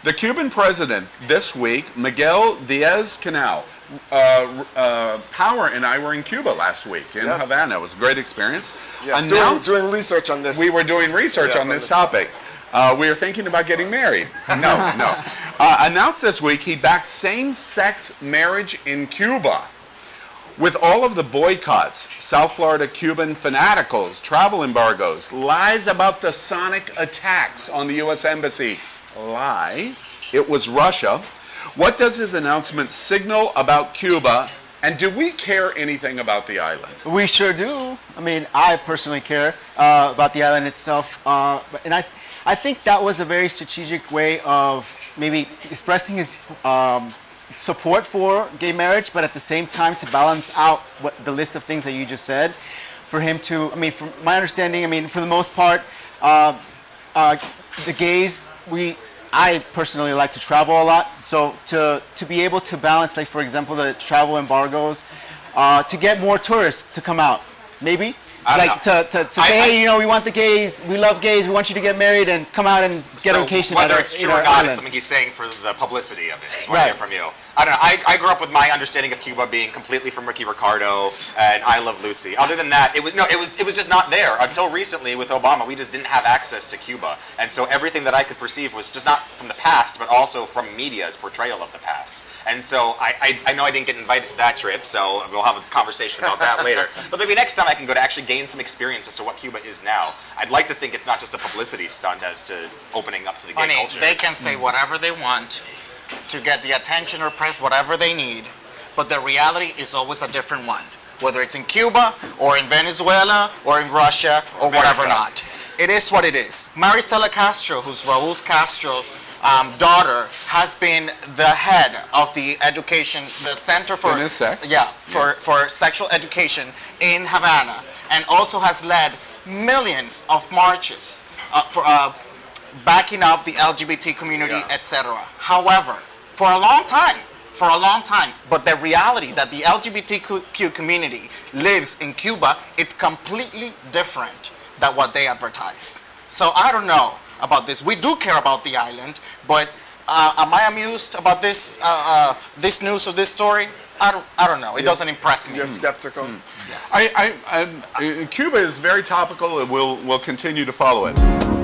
The Cuban president this week, Miguel Diaz-Canel, Power and I were in Cuba last week in Havana. It was a great experience. Yes, doing research on this. We were doing research on this topic. We were thinking about getting married. No. Announced this week he backed same-sex marriage in Cuba. With all of the boycotts, South Florida Cuban fanaticals, travel embargoes, lies about the sonic attacks on the U.S. Embassy. Lie. It was Russia. What does his announcement signal about Cuba, and do we care anything about the island? We sure do. I mean, I personally care about the island itself, and I think that was a very strategic way of maybe expressing his support for gay marriage, but at the same time to balance out what the list of things that you just said. For him to, I mean, from my understanding, I mean, for the most part, the gays, I personally like to travel a lot, so to be able to balance, like for example, the travel embargoes, to get more tourists to come out, maybe. Like to say, hey, you know, we want the gays, we love gays, we want you to get married and come out and get a vacation. Whether it's true or not, it's something he's saying for the publicity of it. Is what I hear from you. I don't know. I grew up with my understanding of Cuba being completely from Ricky Ricardo and I Love Lucy. Other than that, it was just not there until recently with Obama. We just didn't have access to Cuba, and so everything that I could perceive was just not from the past, but also from media's portrayal of the past. And so I know I didn't get invited to that trip, so we'll have a conversation about that later. But maybe next time I can go to actually gain some experience as to what Cuba is now. I'd like to think it's not just a publicity stunt as to opening up to the gay culture. They can say whatever they want to get the attention or press whatever they need, but the reality is always a different one. Whether it's in Cuba, or in Venezuela, or in Russia, or whatever not. It is what it is. Maricela Castro, who's Raul Castro's daughter, has been the head of the education, the Center for Sexual Education in Havana, and also has led millions of marches for backing up the LGBT community, etc. However, for a long time, but the reality that the LGBTQ community lives in Cuba, it's completely different than what they advertise. So I don't know about this. We do care about the island, but am I amused about this this news or this story? I don't know. It doesn't impress me. You're skeptical. Yes. Cuba is very topical, and we'll continue to follow it.